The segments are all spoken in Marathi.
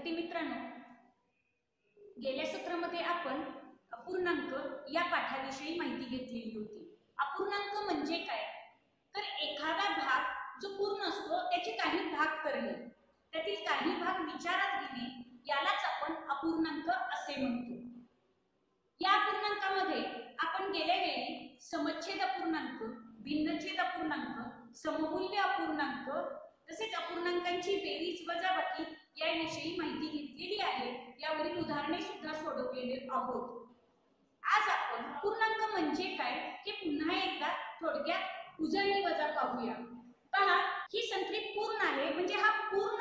विद्यार्थी मित्रांनो, गेल्या सत्रामध्ये आपण अपूर्णांक या पाठाविषयी माहिती घेतलेली होती। अपूर्णांक म्हणजे काय, तर एखादा भाग जो पूर्ण असतो त्याचे काही भाग करणे, त्यातील काही भाग विचारात घेणे यालाच आपण अपूर्णांक असे म्हणतो। या अपूर्णांकामध्ये आपण गेल्या वेळी समच्छेद अपूर्णांक, भिन्नछेद अपूर्णांक, सममूल्य अपूर्णांक तसेच अपूर्णांकांची बेरीज वजाबाकी याविषयी माहिती घेतलेली आहे। यावरील उदाहरणे सुद्धा सोडवलेली आहोत। आज आपण अपूर्णांक म्हणजे काय हे पुन्हा एकदा थोडक्यात उजळणी वजा पाहूया। पहा, ही संत्री पूर्ण आहे, म्हणजे हा पूर्ण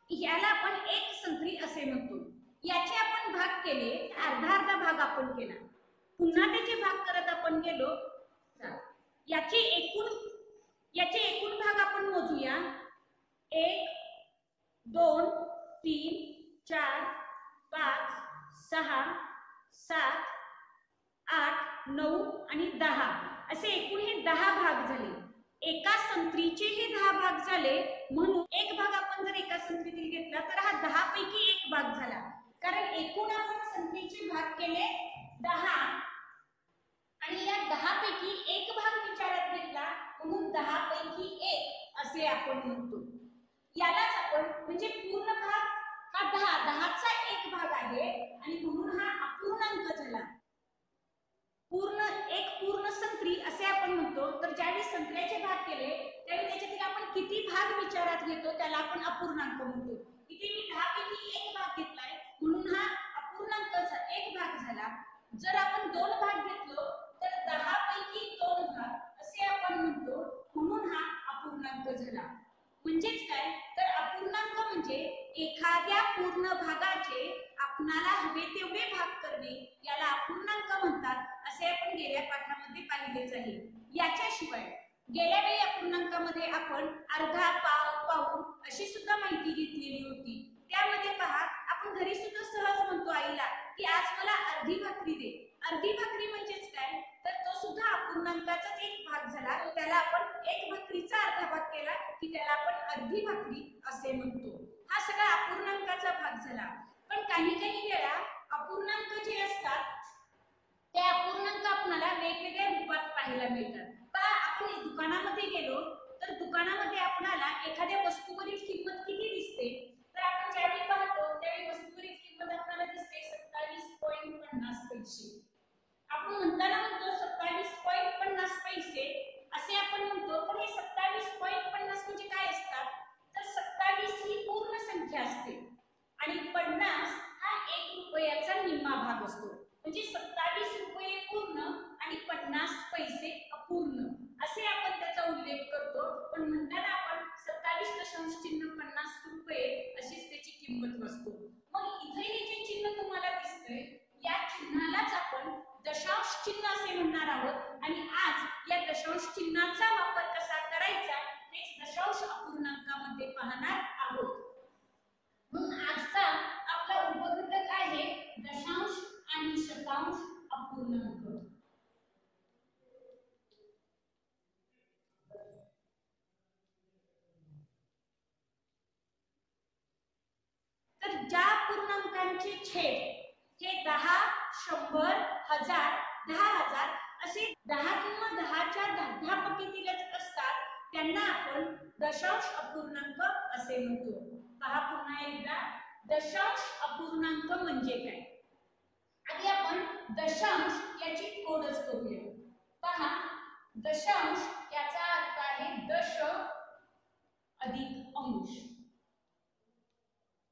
याला आपण एक संत्री असे म्हणतो। याचे आपण भाग केले, अर्धा अर्धा भाग आपण केला, पुन्हा त्याचे भाग करत आपण गेलो। याचे एकूण भाग आपण मोजूया। 1 2 3 4 5 6 7 8 9 आणि 10 असे एकूण हे 10 भाग झाले। एका संत्रीचे हे 10 भाग झाले, म्हणून एक भाग आपण जर एका संत्रीतील घेतला तर हा 10 पैकी एक भाग झाला, कारण एकूण आपण संत्रीचे भाग केले 10 आणि या 10 पैकी एक भाग विचारात घेतला, म्हणून 10 पैकी 1 असे आपण म्हणतो। यालाच आपण म्हणजे पूर्ण भाग हा 10चा एक भाग आहे आणि म्हणून हा अपूर्णांक झाला। पूर्ण संत्री असे आपण म्हणतो। तर ज्यावेळी संत्र्याचे भाग केले त्यावेळी त्याच्यातील आपण किती भाग विचारात घेतो त्याला आपण अपूर्णांक म्हणतो। इथे मी 10 पैकी एक भाग घेतलाय, म्हणून हा अपूर्णांकाचा एक भाग झाला। जर आपण दोन भाग घेतलो तर 10 पैकी 2 भाग असे आपण म्हणतो, म्हणून हा अपूर्णांक झाला। म्हणजेच काय, तर अपूर्णांक म्हणजे एखाद्या पूर्ण भागाचे आपणाला हवे तेवढे भाग करणे याला अपूर्णांक म्हणतात, असे आपण गेल्या पाठामध्ये पाहिलेच आहे। याच्याशिवाय गेल्या वेळी अपूर्णांकामध्ये आपण अर्धा, पाव, पाऊण अशी सुद्धा माहिती घेतलेली होती। त्यामध्ये पहा, आपण घरी सुद्धा सहज म्हणतो आईला की आज मला अर्धी भाकरी दे। अर्धी भाकरी म्हणजेच काय, तर तो सुद्धा अपूर्णांकाचाच एक भाग झाला। त्याला आपण एक भाकरीचा अर्धा भाग केला की त्याला आपण अर्धी भाकरी असे म्हणतो। हा सगळा अपूर्णांकाचा भाग झाला। पण काही वेळा अपूर्णांक जे असतात ते अपूर्णांक आपल्याला वेगवेगळ्या रूपात पाहायला मिळतात। पहा, आपण दुकानामध्ये गेलो तर दुकानामध्ये आपल्याला एखाद्या वस्तूवरील किंमत किती दिसते, तर आपण ज्यावेळी पाहतो त्यावेळी वस्तूवरील किंमत आपल्याला दिसते 27.50 पैसे। आपण म्हणताना म्हणतो 27.50 पैसे असे आपण म्हणतो, पण हे 27.50 म्हणजे काय असतात, तर 27 ही पूर्ण संख्या असते आणि 50 हा 1 रुपयाचा निम्मा भाग असतो। म्हणजे 27 रुपये पूर्ण आणि 50 पैसे अपूर्ण असे आपण त्याचा उल्लेख करतो। पण म्हणताना आपण 27.50 रुपये अशीच त्याची किंमत असतो। मग इथे हे जे चिन्ह तुम्हाला दिसतंय या चिन्हालाच आपण दशांश चिन्ह असे म्हणणार आहोत आणि आज या दशांश चिन्हाचा वापर कसा करायचा हेच दशांश अपूर्णांकामध्ये पाहणार आहोत। म्हणून आजचा आपला उपघटक आहे दशांश आणि शतांश अपूर्णांक। तर ज्या पूर्णांकांचे छेद हे 10, 100, 1000, 10,000 असे 10 किंवा 10च्या 10 पटीतीलच असतात त्यांना आपण दशांश अपूर्णांक असे म्हणतो। पहा पुन्हा एकदा, दशांश अपूर्णांक म्हणजे काय। आधी आपण दशांश याची कोडच करूया। पहा, दशांश याचा अर्थ आहे दश अधिक अंश।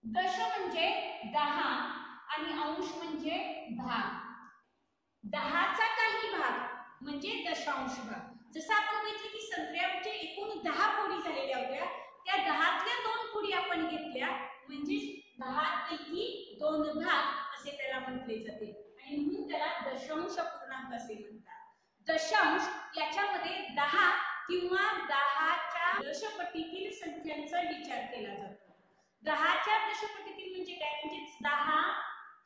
दश म्हणजे 10 आणि अंश म्हणजे भाग। 10चा काही भाग म्हणजे दशांश भाग। जसं आपण म्हटलं की संत्र्याचे एकूण 10 फोडी झालेल्या होत्या, त्या 10तल्या 2 फोडी आपण घेतल्या, म्हणजे 10 पैकी 2 भाग असे त्याला म्हटले जाते आणि म्हणून त्याला दशांश अपूर्णांक असे म्हणतात। दशांश याच्यामध्ये 10 किंवा 10च्या दशपटीतील संख्यांचा विचार केला जातो। 10च्या दशपटीतील म्हणजे काय, म्हणजे 10,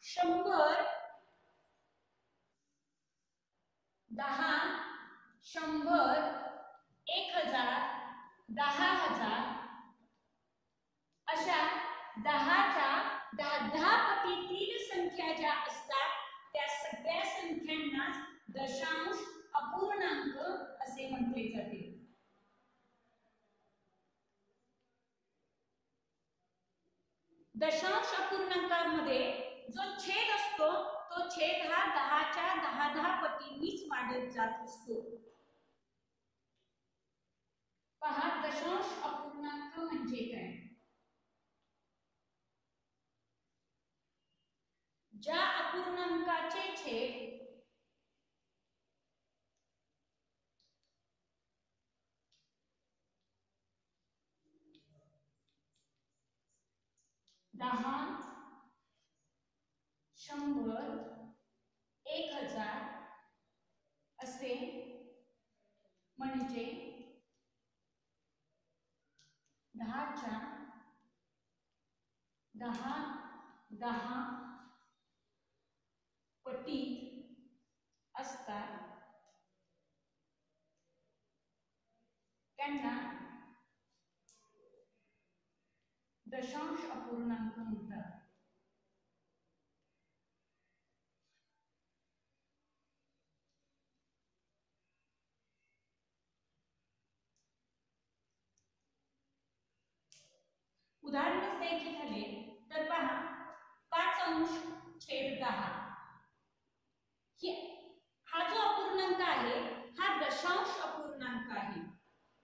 100, 10, 100, 1000, 10,000 अशा 10च्या 10 पटीतील संख्या ज्या असतात त्या सगळ्या संख्यांना दशांश अपूर्णांक असे म्हटले जाते. दशांश अपूर्णांकामध्ये जो छेद असतो तो छेद हा 10च्या 10 पटींनीच वाढत जात असतो. पहा दशांश अपूर्णांक म्हणजे काय. ज्या अपूर्णांकाचे छेद 10, 100, 1000 असे म्हणजे 10च्या 10 पटीत असतात त्यांना दशांश अपूर्णांक म्हणतात. उदाहरण द्यायचे झाले तर पहा 5/10 हा जो अपूर्णांक आहे हा दशांश अपूर्णांक आहे.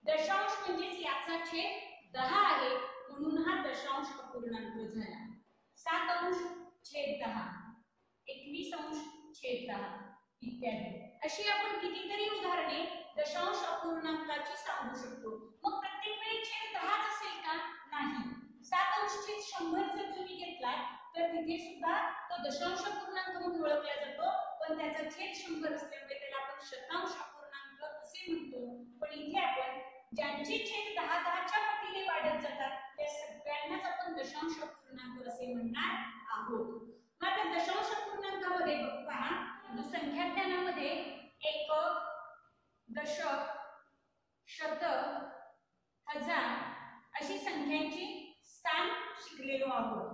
दशांश म्हणजेच याचा छेद 10 आहे म्हणून हा दशांश अपूर्णांक झाला. 7/10, 21/10 इत्यादी अशी आपण कितीतरी उदाहरणे दशांश अपूर्णांकाची सांगू शकतो. मग प्रत्येक वेळी छेद 10च असेल का? नाही. 7/100 जर तुम्ही घेतला तर तिथे सुद्धा तो दशांश अपूर्णांक म्हणून ओळखला जातो, पण त्याचा छेद 100 असल्यामुळे त्याला आपण शतांश अपूर्णांक असे म्हणतो. पण इथे आपण ज्यांचे छेद 10च्या पटीने वाढत जातात त्या सगळ्यांनाच आपण दशांश अपूर्णांक असे म्हणणार आहोत. मात्र दशांश अपूर्णांकामध्ये पहा संख्याज्ञानामध्ये एकक, दशक, शतक, हजार अशी संख्यांची स्थान शिकलेलो आहोत.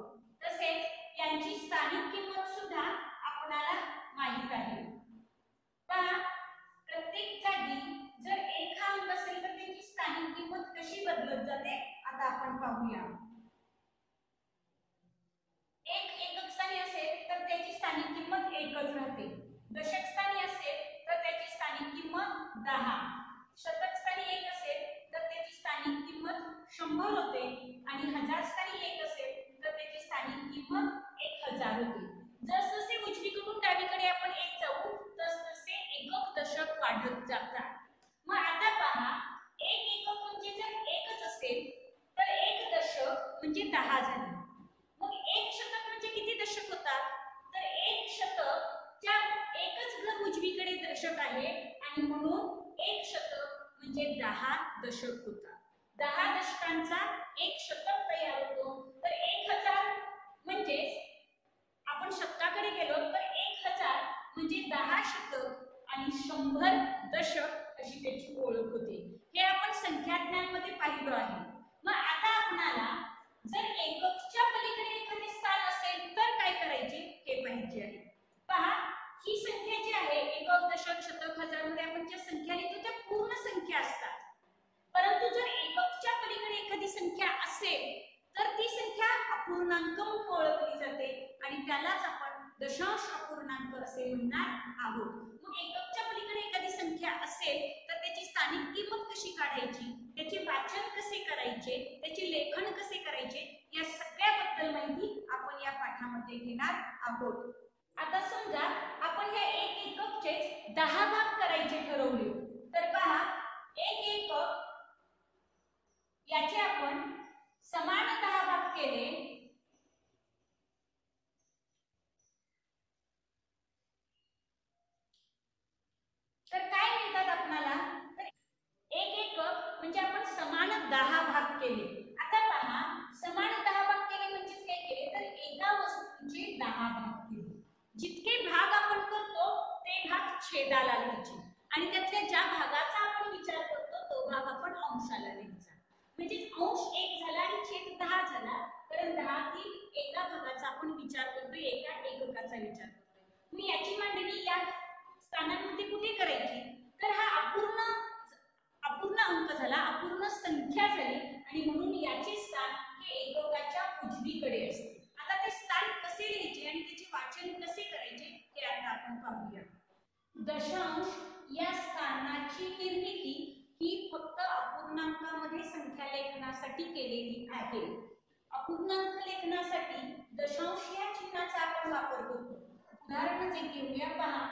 तसेच यांची स्थानिक किंमत सुद्धा आपल्याला माहित आहे. पहा प्रत्येक जागी जर एक हा अंक असेल तर त्याची स्थानिक किंमत कशी बदलत जाते आता आपण पाहूया. एक एकक स्थानी असेल तर त्याची स्थानिक किंमत 1च राहते. दशक स्थानी असेल तर त्याची स्थानिक किंमत 10. शतक स्थानी 1 असेल तर त्याची स्थानिक किंमत 100 होते आणि हजार स्थानी 1 असेल तर त्याची स्थानिक किंमत 1000 होते. जसजसे उजवीकडून डावीकडे आपण 1 जाऊ तसतसे एकक दशक वाढत जातात. मग आता पहा एक एकक म्हणजे जर 1च असेल तर एक दशक म्हणजे 10 झाले. मग एक शतक म्हणजे किती दशक होतात? तर एक शतकच्या एकच घर उजवीकडे दशक आहे आणि म्हणून एक शतक म्हणजे 10 दशक होतात. 10 दशकांचा एक शतक तयार होतो. तर 1000 म्हणजे आपण शतकाकडे गेलो तर 1000 म्हणजे 10 शतक आणि 100 दशक अशी त्याची ओळख होते. हे आपण संख्याज्ञानमध्ये पाहिलं आहे. मग आता आपल्याला जर एककच्या पलीकडे एखादे स्थान असेल तर काय करायचे हे पाहिजे आहे. पहा ही संख्या जी आहे एकक, दशक, शतक, हजार मध्ये आपण ज्या संख्या लिहितो त्या पूर्ण संख्या असतात. परंतु जर एककच्या पलीकडे एखादी संख्या असेल तर ती संख्या अपूर्णांक म्हणून ओळखली जाते आणि त्यालाच आपण दशांश अपूर्णांक असे म्हणणार आहोत. मग एककच्या पलीकडे एखादी संख्या असेल तर त्याची स्थानिक किंमत कशी काढायची, त्याचे वाचन कसे करायचे, त्याचे लेखन कसे करायचे या सगळ्याबद्दल माहिती आपण या पाठामध्ये घेणार आहोत. आता समजा आपण या एक एककचे 10 भाग करायचे ठरवले तर पहा एक एकक याचे आपण समान 10 भाग केले तर काय मिळतात आपल्याला? तर एक एकक म्हणजे आपण समान 10 भाग केले. आता पहा समान 10 भाग केले म्हणजे काय केले तर एका वस्तूचे 10 भाग केले. जितके भाग आपण करतो ते भाग छेदाला लिहायचे आणि त्यातल्या ज्या भागाचा आपण विचार करतो तो भाग आपण अंशाला लिहायचा. म्हणजे अंश 1 झाला आणि छेद 10 झाला कारण 10 तील एका भागाचा विचार करतोय. मी याची मांडणी या स्थानांमध्ये कुठे करायची, तर हा अपूर्ण अंक झाला, अपूर्ण संख्या झाली आणि म्हणून याचे स्थान हे एककाच्या उजवीकडे असते. आता ते स्थान कसे लिहायचे आणि त्याचे वाचन कसे करायचे हे आता आपण पाहूया. दशांश या स्थानाची निर्मिती ही फक्त अपूर्णांकामध्ये संख्या लेखनासाठी केलेली आहे. अपूर्णांक लेखनासाठी दशांश या चिन्हाचा आपण वापर करतो. उदाहरण घेऊया. पहा,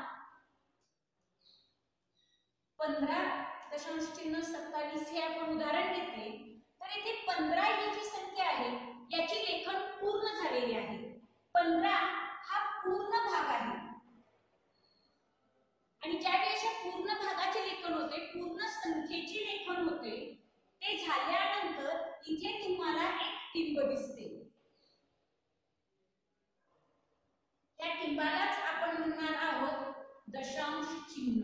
15.27 हे आपण उदाहरण घेतले तर इथे 15 ही जी संख्या आहे याचे लेखन पूर्ण झालेले आहे. 15 हा पूर्ण भाग आहे आणि ज्यावेळी अशा पूर्ण भागाचे लेखन होते, पूर्ण संख्येचे लेखन होते, ते झाल्यानंतर इथे तुम्हाला एक टिंब दिसते. त्या टिंबालाच आपण म्हणणार आहोत दशांश चिन्ह.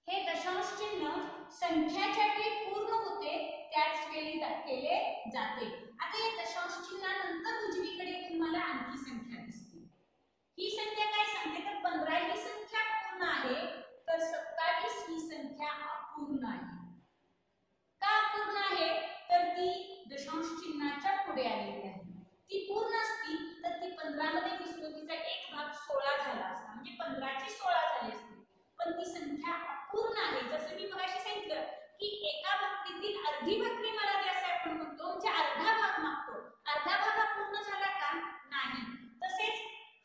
हे दशांश चिन्ह संख्या ज्यावेळी पूर्ण होते त्याच वेळी केले जाते. आता या दशांश चिन्हानंतर उजवीकडे तुम्हाला आणखी संख्या दिसते. ही संख्या काय सांगते, तर 15 ही संख्या पूर्ण आहे, तर 27 ही संख्या अपूर्ण आहे. का अपूर्ण आहे, तर ती दशांश चिन्हाच्या पुढे आलेली आहे. ती पूर्ण असती तर ती 15 मध्ये दिसतो, तिचा एक भाग 16 झाला असता, म्हणजे 15 चे 16 झाले असते. पण ती संख्या अपूर्ण आहे. जसं मी मगाशी सांगितलं की एका भाकरीतील अर्धी भाकरी मला द्या असं आपण म्हणतो, म्हणजे अर्धा भाग मागतो. अर्धा भाग अपूर्ण झाला का, नाही. तसेच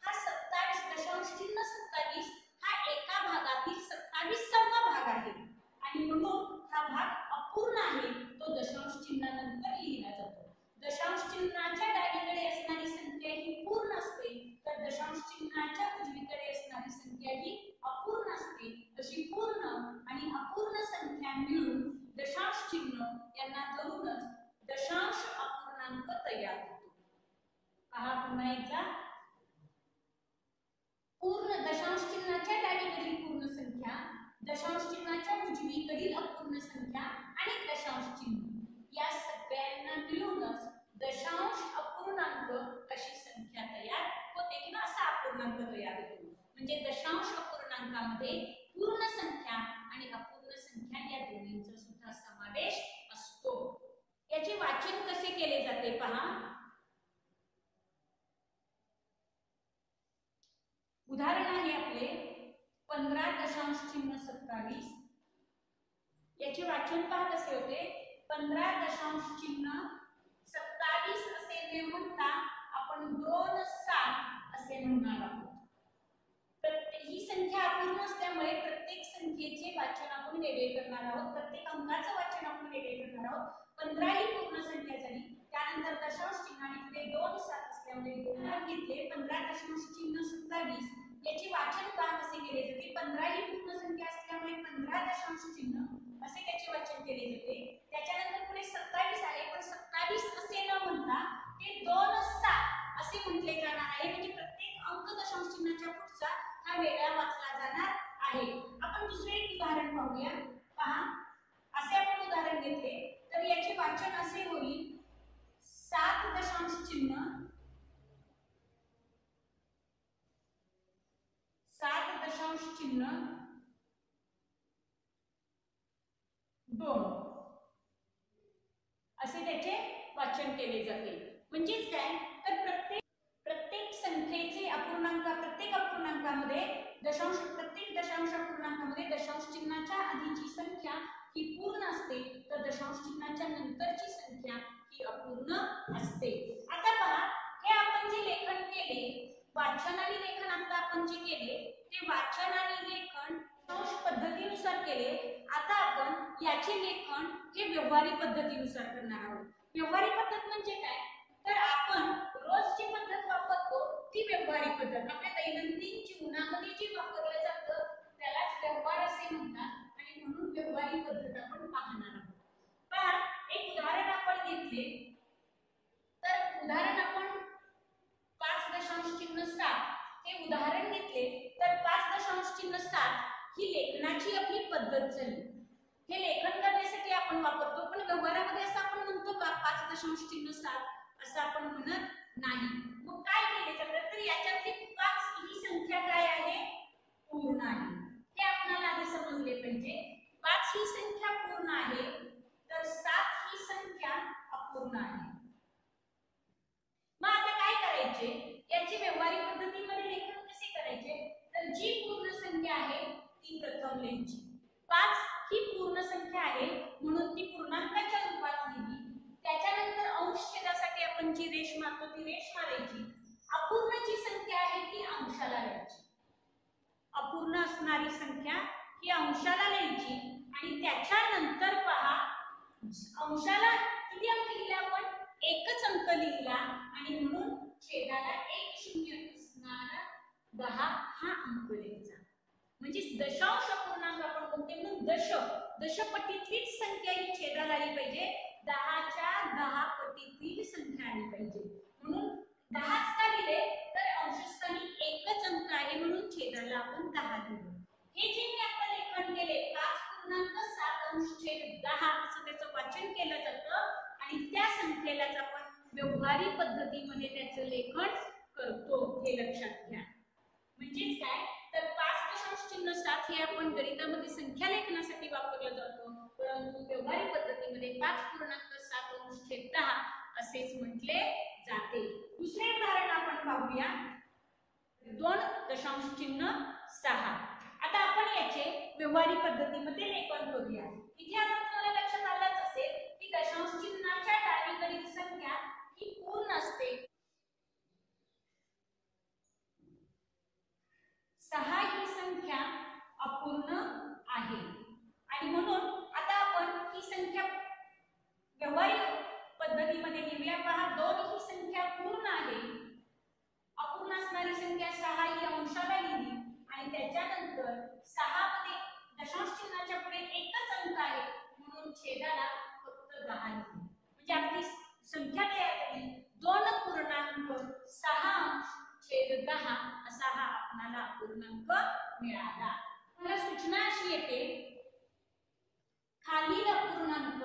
हा 27 दशांश चिन्ह 27 हा एका भागातील 27वा भाग आहे आणि म्हणून हा भाग अपूर्ण आहे. तो दशांश चिन्हानंतर लिहिला जातो. दशांश चिन्हाच्या डावीकडे असणारी संख्या ही पूर्ण असते, तर दशांश चिन्हाच्या उजवीकडे असणारी संख्या ही अपूर्ण असते. अशी पूर्ण आणि अपूर्ण संख्या मिळून दशांश चिन्ह यांना धरूनच दशांश अपूर्णांक तयार होतो. पहा पुन्हा एकदा, पूर्ण दशांश चिन्हाच्या डावीकडील पूर्ण संख्या, दशांश चिन्हाच्या उजवीकडील अपूर्ण संख्या आणि दशांश चिन्ह या सगळ्यांना मिळूनच दशांश अपूर्णांक अशी संख्या तयार होते किंवा असा अपूर्णांक तयार होतो. म्हणजे दशांश अपूर्णांकामध्ये पूर्ण संख्या आणि अपूर्ण संख्या या दोन्हींचा सुद्धा समावेश असतो. याचे वाचन कसे केले जाते पहा. उदाहरण आहे आपले 15.27. याचे वाचन पहा कसे होते. 15.27 असे न म्हणता आपण 27 असे म्हणणार आहोत. ही संख्या अपूर्ण असल्यामुळे प्रत्येक संख्येचे वाचन आपण वेगळे करणार आहोत. प्रत्येक अंकाचं वाचन आपण वेगळे करणार आहोत. 15 ही पूर्ण संख्या झाली, त्यानंतर दशांश चिन्ह आणि पुढे 27 असल्यामुळे 2 भाग घेतले. 15.27 याचे वाचन पहा कसे केले जाते. 15 ही पूर्ण संख्या असल्यामुळे 15 दशांश चिन्ह असे त्याचे वाचन केले जाते. त्याच्यानंतर पुढे 27 आले, पण 27 असे न म्हणता ते 27 असे म्हटले जाणार आहे. म्हणजे प्रत्येक अंक दशांश चिन्हाच्या पुढचा हा वेगळा वाचला जाणार आहे. आपण दुसरे एक उदाहरण पाहूया. पहा, असे आपण उदाहरण घेतले तर याचे वाचन असे होईल 7 दशांश चिन्ह 2 असे त्याचे वाचन केले जाते. म्हणजेच काय, तर प्रत्येक संख्येचे अपूर्णांक, प्रत्येक अपूर्णांकामध्ये प्रत्येक दशांश अपूर्णांकामध्ये दशांश चिन्हाच्या आधीची संख्या ही पूर्ण असते, तर दशांश चिन्हाच्या नंतरची संख्या ही अपूर्ण असते. आता पहा, हे आपण जे लेखन केले, वाचन आणि लेखन आता आपण जे केले ते वाचन आणि लेखन दशांश पद्धतीनुसार केले. आता आपण याचे लेखन हे व्यवहारी पद्धतीनुसार करणार आहोत. व्यवहारी पद्धत म्हणजे काय, तर आपण रोज जी पद्धत वापरतो ती व्यवहारी पद्धत. आपल्या दैनंदिन जीवनामध्ये जी वापरलं जातं त्यालाच व्यवहार असे म्हणतात आणि म्हणून व्यवहारी पद्धत आपण पाहणार आहोत. पहा, एक उदाहरण आपण घेतले तर उदाहरण आपण 5.7 हे उदाहरण घेतले तर 5.7 ही लेखनाची आपली पद्धत झाली. हे लेखन करण्यासाठी आपण वापरतो, पण व्यवहारामध्ये असं आपण म्हणतो का 5.7 असं आपण म्हणत नाही. मग काय केले जातं तर याच्यातली 5 ही संख्या काय आहे पूर्ण आहे हे आपल्याला आधी समजले पाहिजे. 5 ही संख्या पूर्ण आहे तर 7 ही संख्या अपूर्ण आहे. मग आता काय करायचे याची व्यवहारिक पद्धतीमध्ये लेखन कसे करायचे तर जी पूर्ण संख्या आहे ती प्रथम लिहायची. 5 ही पूर्ण संख्या आहे म्हणून ती पूर्णांकाच्या रूपात लिहिली. त्याच्यानंतर अंशछेदासाठी आपण जी रेष मारतो ती रेष मारायची. अपूर्ण जी संख्या आहे ती अंशाला लिहायची. अपूर्ण असणारी संख्या ही अंशाला लिहायची आणि त्याच्यानंतर पहा अंशाला किती अंक लिहिले आपण एकच अंक लिहिला आणि म्हणून छेदाला 1 0 असणारा 10 हा अंक लिहायचा. म्हणजे दशांश अपूर्णांक आपण म्हणतो म्हणून दशपटीतलीच संख्या ही छेदाला आली पाहिजे. 10च्या 10 पटीतील संख्या आली पाहिजे. म्हणून 10च का लिहिले तर अंशस्थानी एकच अंक आहे म्हणून छेदाला आपण 10 लिहिलं. हे जे मी आता लेखन केले 5.7 अंश छेद 10 असं त्याचं वाचन केलं जातं आणि त्या संख्येलाच आपण व्यवहारिक पद्धतीमध्ये त्याचं लेखन करतो हे लक्षात घ्या. म्हणजेच काय तर 5.7 हे आपण गणितामध्ये संख्या लेखनासाठी वापरलं जातं परंतु व्यवहारिक पद्धतीमध्ये 5.7 अंश छेद 10 असेच म्हटले जाते. दुसरे उदाहरण आपण पाहूया 2.6. आता आपण याचे व्यवहारिक पद्धतीमध्ये लेखन करूया. इथे आता तुम्हाला लक्षात आलंच असेल की दशांश चिन्हाच्या डावीकडील संख्या ही पूर्ण असते. 6 ही संख्या अपूर्ण आहे आणि म्हणून आता आपण ही संख्या व्यवहारिक पद्धतीमध्ये लिहूया. पहा 2 ही संख्या पूर्ण आहे. अपूर्ण असणारी संख्या 6 ही अंशाला लिहिली आणि त्याच्यानंतर 6 मध्ये दशांश चिन्हाच्या पुढे एकच अंक आहे म्हणून छेदाला फक्त 10 लिहिली. म्हणजे आपली संख्या तयार झाली 2.6 अंश छेद 10 असा हा आपल्याला अपूर्णांक मिळाला. मला सूचना अशी येते खालील अपूर्णांक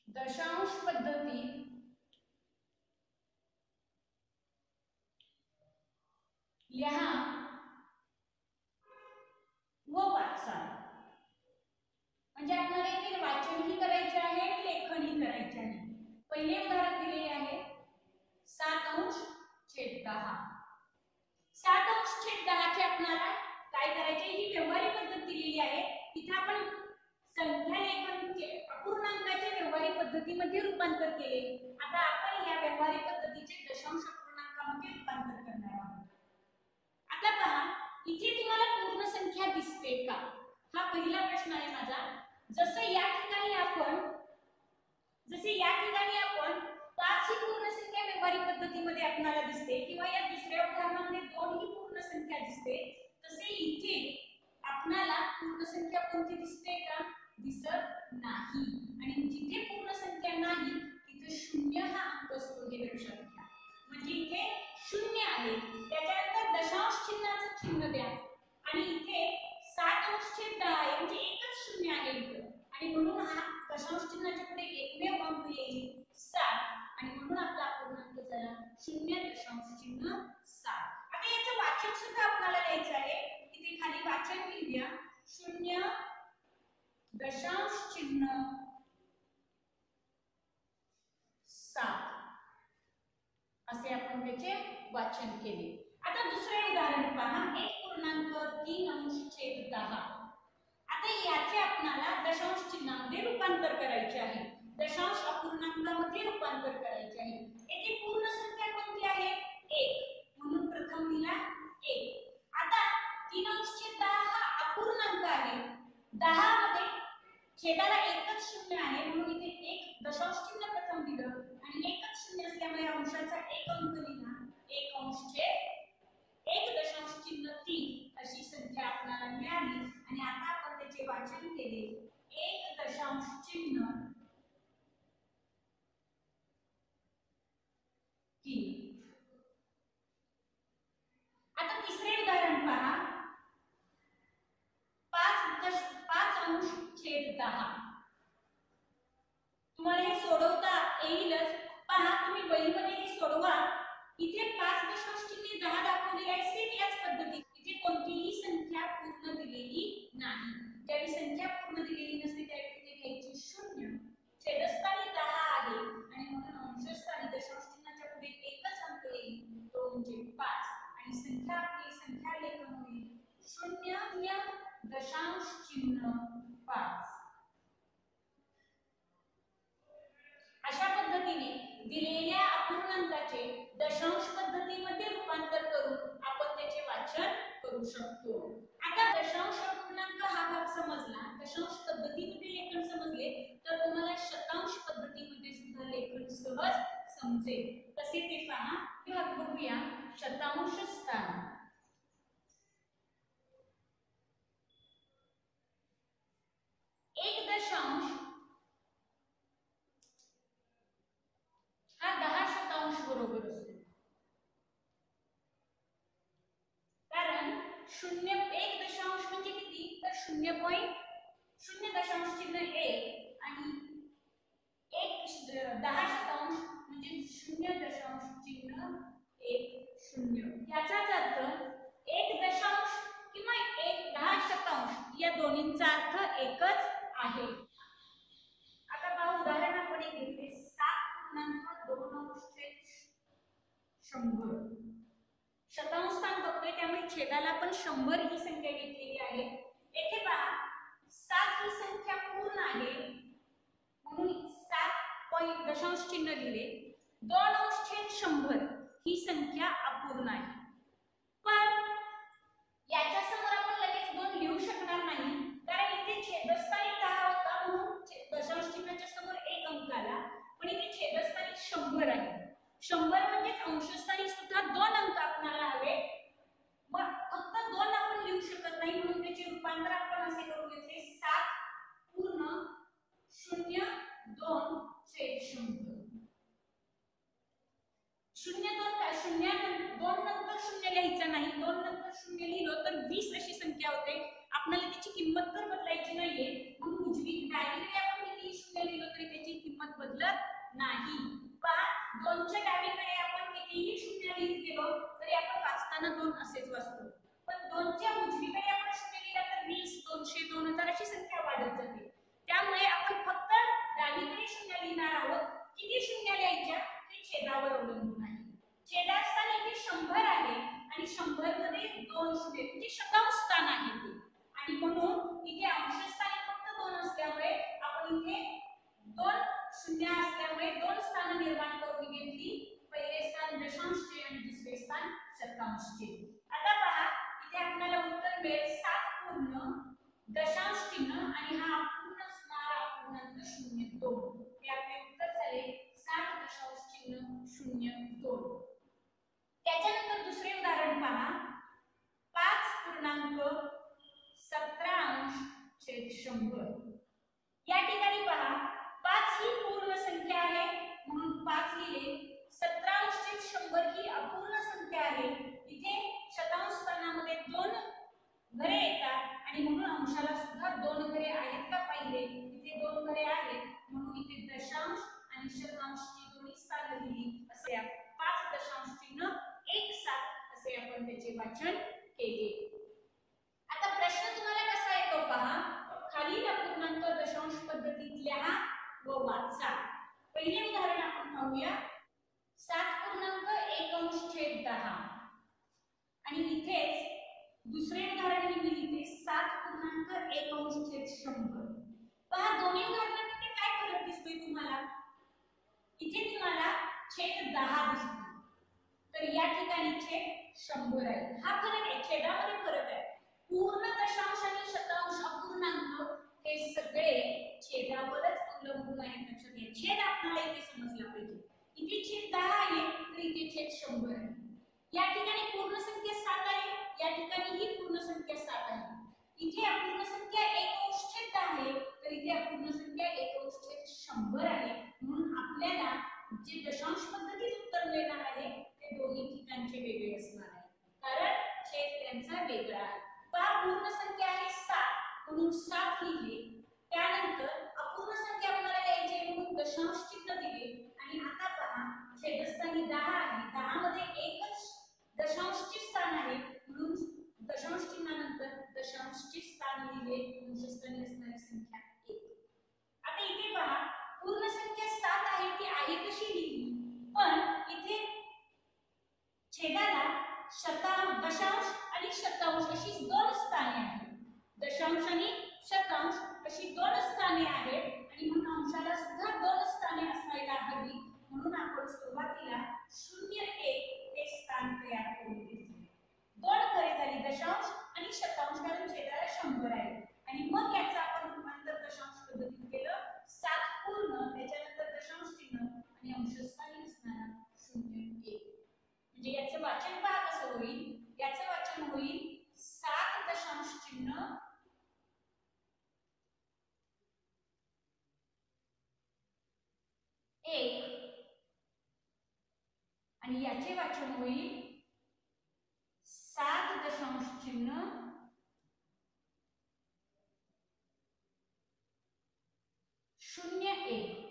दशांश पद्धतीत लिहा व वाचा. म्हणजे आपल्याला इथे वाचनही करायचे आहे आणि लेखनही करायचे आहे. पहिले उदाहरण दिलेले आहे 7 अंश छेद 10. 7 अंश छेद 10 चे आपल्याला काय करायचे ही व्यवहारिक पद्धत दिलेली आहे. इथे आपण संख्या लेखनचे अपूर्णांकाचे व्यवहारिक पद्धतीमध्ये रूपांतर केले. आता आपण या व्यवहारिक पद्धतीचे दशांश अपूर्णांकामध्ये रूपांतर करणार आहोत. आता पहा इथे तुम्हाला पूर्ण संख्या दिसते का हा पहिला प्रश्न आहे माझा. जसे या ठिकाणी आपण 5 ही पूर्ण संख्या व्यवहारिक पद्धतीमध्ये आपल्याला दिसते किंवा या दुसऱ्या उदाहरणामध्ये 2 ही पूर्ण संख्या दिसते तसे इथे आपल्याला पूर्ण संख्या कोणती दिसते का दिसत नाही. आणि जिथे पूर्ण संख्या नाही तिथे 0 हा अंक असतो हे लक्षात घ्या. म्हणजे इथे 0 आहे त्याच्यानंतर दशांश चिन्हाचं चिन्ह द्या आणि इथे 7 अंश छेद 10 आहे म्हणजे एकच 0 आहे इथे आणि म्हणून हा दशांश चिन्हाच्या पुढे एकमेव अंक येईल 7 आणि म्हणून आपला अपूर्णांक झाला 0.7. आता याचं वाचन सुद्धा आपल्याला लिहायचं आहे. इथे खाली वाचन लिहूया 0.7 असे आपण त्याचे वाचन केले. आता दुसरे उदाहरण पहा 1.3 अंश छेद 10. आता याचे आपल्याला दशांश चिन्हामध्ये रूपांतर करायचे आहे. दशांश अपूर्णांकामध्ये रूपांतर करायचे आहे. येथे पूर्ण संख्या कोणती आहे 1 म्हणून प्रथम लिहा 1. आता 3 अंश छेद 10 हा अपूर्णांक आहे. 10 मध्ये छेदाला एकच 0 आहे म्हणून इथे एक दशांश चिन्ह प्रथम दिलं आणि एकच 0 असल्यामुळे अंशाचा एक अंक लिहा 1 अंश छेद 1.3 अशी संख्या आपल्याला मिळाली. आणि आता आपण त्याचे वाचन केले 1.3. आता तिसरे उदाहरण पहा 5/10. तुम्हाला हे सोडवता येईलच. पहा तुम्ही वहीमध्ये हे सोडवा. इथे 5.10 दाखवलेले आहे. सेम याच पद्धतीने इथे कोणतीही संख्या पूर्ण दिलेली नाही. ज्यावेळी संख्या पूर्ण दिलेली नसते त्यावेळी इथे घ्यायची 0. छेदस्थानी 10 आहे आणि म्हणून अंशस्थानी दशांश चिन्हाच्या पुढे एकच अंक येईल, तो म्हणजे 5. आणि संख्या आपली संख्या लेखन होईल 0.5. अशा पद्धतीने दिलेल्या अपूर्णांकाचे दशांश पद्धतीमध्ये रूपांतर करून आपण त्याचे वाचन करू शकतो. आता दशांश अपूर्णांक हा भाग समजला, दशांश पद्धतीमध्ये लेखन समजले, तर तुम्हाला शतांश पद्धतीमध्ये सुद्धा लेखन सहज समजेल. कसे ते पहा. भाग बघूया. शतांश स्थान. एक दशांश हा 10 शतांश बरोबर असतो. कारण 1 दशांश म्हणजे किती, तर 0 दशांश चिन्ह 1 आणि 10 शतांश म्हणजे 0.10. याचाच अर्थ 1 दशांश किंवा 10 शतांश या दोन्हींचा अर्थ एकच आहे. आता पहा उदाहरण आपण एक घेतले 7.2/100. शतांश स्थान बघतोय त्यामुळे छेदाला पण 100 ही संख्या घेतलेली आहे. येथे पहा 7 ही संख्या पूर्ण आहे म्हणून 7 दशांश चिन्ह लिहिले. 2/100 ही संख्या अपूर्ण आहे. पण याच्या समोर आपण लगेच 2 लिहू शकणार नाही, कारण इथे छेदस्थानी 10 होता म्हणून दशांश चिन्हाच्या समोर एक अंक आला. पण इथे छेदस्थानी 100 आहे. 100 म्हणजे अंशस्थानी सुद्धा 2 अंक आपल्याला हवे. मग फक्त 2 आपण लिहू शकत नाही म्हणून त्याचे रूपांतर आपण असे करून घेतले 7/0.2/100. 2 नंतर 0 लिहायचं नाही. 2 नंतर 0 लिहिलं तर 20 अशी संख्या होते. आपल्याला त्याची किंमत तर बदलायची नाहीये म्हणून डावीकडे आपण किती 0 लिहिलं तरी त्याची किंमत बदलत नाही. पहा 2च्या डावीकडे आपण कितीही 0 लिहित गेलो तरी आपण वाचताना 2 असेच वाचतो. पण 2च्या उजवीकडे आपण 0 लिहिला तर 20, 200, 2000 अशी संख्या वाढत जाते. त्यामुळे आपण फक्त डावीकडे 0 लिहिणार आहोत. किती 0 लिहायच्या ते छेदावर अवलंबून आहे. छेदास्थानी इथे 100 आहे आणि 100 मध्ये 2 शून्य म्हणजे शतांश स्थान आहे ते. आणि म्हणून इथे अंशस्थानी फक्त 2 असल्यामुळे आपण इथे 2 शून्य असल्यामुळे 2 स्थान निर्माण करून घेतली. पहिले स्थान दशांशचे आणि दुसरे स्थान शतांशचे. आता पहा इथे आपल्याला उत्तर मिळेल 7 पूर्ण दशांश चिन्ह आणि हा अपूर्ण असणारा अपूर्णांक 0.2. हे आपले उत्तर झाले 7.0.02. त्याच्यानंतर दुसरे उदाहरण पहा 5.17/100. या ठिकाणी पहा 5 ही पूर्ण संख्या आहे म्हणून 5 लिहिले. 17/100 ही अपूर्ण संख्या आहे. इथे शतांश स्थानामध्ये 2 घरे येतात आणि म्हणून अंशाला सुद्धा 2 घरे आहेत का पाहिले. इथे 2 घरे आहेत म्हणून इथे दशांश आणि शतांशची दोन्ही स्थाने लिहिली. असे 5 दशांश चिन्ह 1/7 असे आपण त्याचे वाचन केले. आता प्रश्न तुम्हाला कसा येतो पहा. खालील अपूर्णांक दशांश पद्धतीत लिहा व वाचा. पहिले उदाहरण आपण पाहूया 7.1/10 आणि इथेच दुसरे उदाहरण मी लिहिते 7.1/100. पहा दोन्ही उदाहरणांमध्ये काय फरक दिसतोय तुम्हाला. इथे तुम्हाला छेद 10 दिसतो तर या ठिकाणी छेद 100 आहे. हा फरक आहे, छेदामध्ये फरक आहे. पूर्ण दशांश आणि शतांश अपूर्णांक हे सगळे छेदावरच अवलंबून आहेत. लक्षात घ्या छेद आपल्याला इथे समजला पाहिजे. इथे छेद 10 आहे तर इथे छेद 100 आहे. या ठिकाणी पूर्ण संख्या 7 आहे, या ठिकाणी ही पूर्ण संख्या 7 आहे. इथे अपूर्ण संख्या 1/10 आहे तर इथे अपूर्ण संख्या 1/100 आहे. म्हणून आपल्याला जे दशांश पद्धतीत उत्तर मिळणार आहे ते दोन्ही ठिकाणचे वेगळे असणार आहे कारण छेद त्यांचा वेगळा आहे. पहा पूर्ण संख्या आहे 7 म्हणून 7 लिहिले. त्यानंतर अपूर्ण संख्या कोणाला द्यायची म्हणून दशांश चिन्ह दिले. आणि आता पहा छेदस्थानी 10 आहे. 10 मध्ये एकच दशांशचे स्थान आहे म्हणून दशांश चिन्हानंतर दशांशचे स्थान लिहिले. अंशस्थानी असणारी संख्या 1. आता इथे पहा पूर्ण संख्या 7 आहे ती आहे तशी लिहिली, पण इथे छेदाला दशांश आणि शतांश अशी 2 स्थाने आहेत. दशांश आणि शतांश अशी 2 स्थाने आहेत आणि म्हणून अंशाला सुद्धा 2 स्थाने असायला हवी. म्हणून आपण सुरुवातीला 0 1 हे स्थान तयार करून घेतले. 2 घरे झाली दशांश आणि शतांश, कारण छेदाला 100 आहे. आणि मग याचं आपण रूपांतर दशांश पद्धतीत केलं. 7 पूर्ण, त्याच्यानंतर दशांश चिन्ह आणि अंशस्थानी असणारा 0 1. म्हणजे याचं वाचन पहा कसं होईल. याचं वाचन होईल 7 दशांश चिन्ह 1 आणि याचे वाचन होईल 7 दशांश चिन्ह 0 1.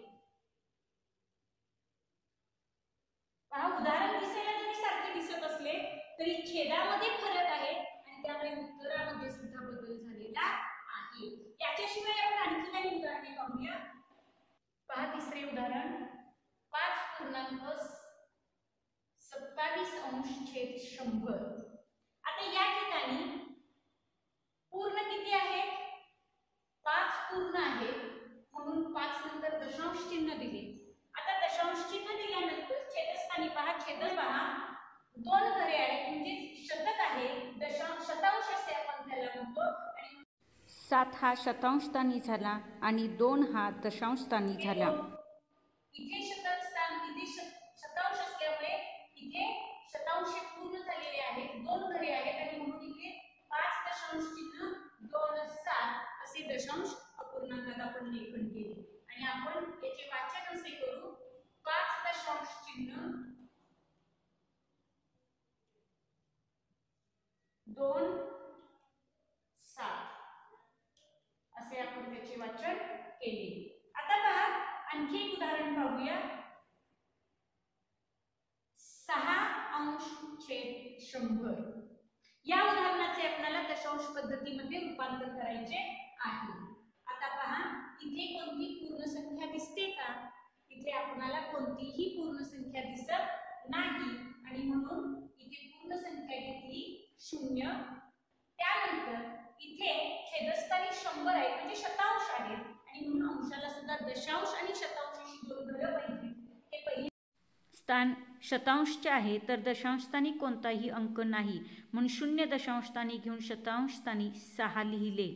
पहा उदाहरण दिसायला जरी सारखे दिसत असले तरी छेदामध्ये फरक आहे आणि त्यामुळे उत्तरामध्ये सुद्धा बदल झालेला आहे. याच्याशिवाय आपण आणखी काही उदाहरणे पाहूया. पहा तिसरे उदाहरण 5.27/100. आता या ठिकाणी पूर्ण किती आहेत? 5 पूर्ण आहेत म्हणून 5 नंतर दशांश चिन्ह दिले. आता दशांश चिन्ह दिल्यानंतर छेदस्थानी पहा, छेद पहा 2 घरे आहेत म्हणजे शतक आहे. शतांश असे आपण त्याला म्हणतो. आणि 7 हा शतांश स्थानी झाला आणि 2 हा दशांश स्थानी झाला. इथे शतक स्थान, इथे शतांश असल्यामुळे इथे शतांश पूर्ण झालेले आहेत. 2 घरे आहेत आणि म्हणून इथे 5 दशांश चिन्ह 2 7 असे दशांश अपूर्णांकात आपण लेखन केले. आणि आपण याचे वाचन असे करू 5 दशांश चिन्ह 2 7 असे आपण त्याचे वाचन केले. आता पहा आणखी एक उदाहरण पाहूया. 6/100. या उदाहरणाचे आपल्याला दशांश पद्धतीमध्ये रूपांतर करायचे आहे. आता पहा इथे कोणती पूर्ण संख्या दिसते का? इथे आपल्याला कोणतीही पूर्ण संख्या दिसत नाही आणि म्हणून इथे पूर्ण संख्या घेतली 0. त्यानंतर इथे छेदस्थानी 100 आहे म्हणजे शतांश आहे आणि म्हणून अंशाला सुद्धा दशांश आणि शतांश अशी 2 घरं पाहिजे. हे पहिले स्थान शतांशचे आहे तर दशांश स्थानी कोणताही अंक नाही म्हणून 0 दशांश स्थानी घेऊन शतांश स्थानी 6 लिहिले.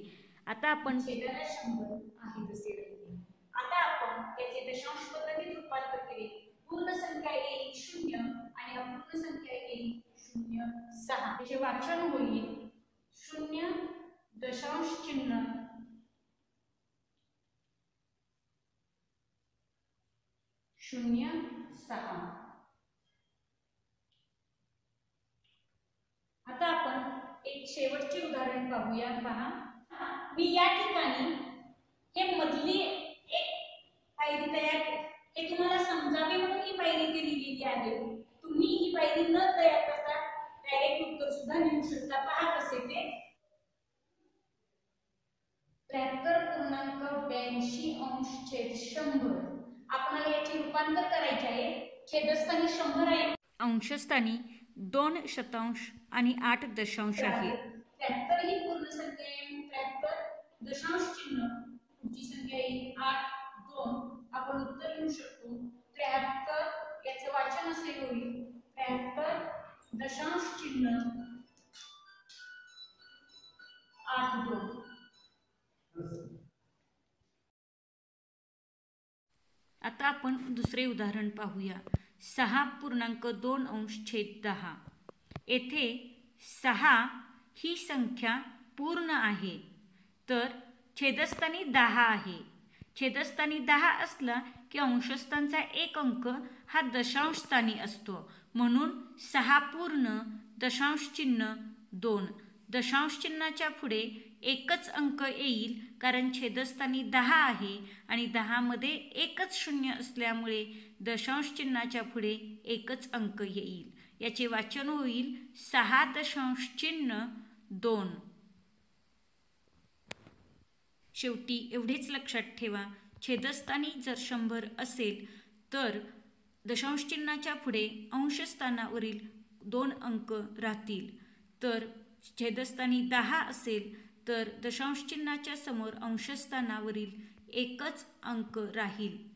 आता आपण छेदाला 100 आहे तसे राहिले. आता आपण याचे दशांश पद्धतीत रूपांतर केले. पूर्ण संख्या येईल 0 आणि अपूर्ण संख्या येईल 0 6. याचे वाचन होईल 0 दशांश चिन्ह 0 6. आता आपण एक शेवटचे उदाहरण पाहूया. पहा मी या ठिकाणी हे मधली एक पायरी तयार, हे तुम्हाला समजावे म्हणून ही पायरी ते लिहिलेली आहे. तुम्ही ही पायरी न तयार करता डायरेक्ट उत्तर सुद्धा लिहू शकता. पहा कसे ते 73.82/100. आपल्याला याचे रूपांतर करायचे आहे. छेदस्थानी 100 आहे, अंशस्थानी 2 शतांश आणि 8 दशांश आहे. 73 ही पूर्ण संख्या आहे. 73 दशांश चिन्ह पुढची संख्या येईल 8 2. आपण उत्तर लिहू शकतो 73. याचे वाचन असे होईल 73 दशांश चिन्ह 8 2. आता आपण दुसरे उदाहरण पाहूया. 6.2/10. येथे 6 ही संख्या पूर्ण आहे तर छेदस्थानी 10 आहे. छेदस्थानी 10 असला की अंशस्थानचा एक अंक हा दशांश स्थानी असतो म्हणून 6 पूर्ण दशांश चिन्ह 2 दशांश चिन्हाच्या पुढे एकच अंक येईल, कारण छेदस्थानी 10 आहे आणि 10 मध्ये एकच शून्य असल्यामुळे दशांश चिन्हाच्या पुढे एकच अंक येईल. याचे वाचन होईल 6.2. शेवटी एवढेच लक्षात ठेवा, छेदस्थानी जर 100 असेल तर दशांश चिन्हाच्या पुढे अंशस्थानावरील 2 अंक राहतील. तर छेदस्थानी 10 असेल तर दशांश चिन्हाच्या समोर अंशस्थानावरील एकच अंक राहील.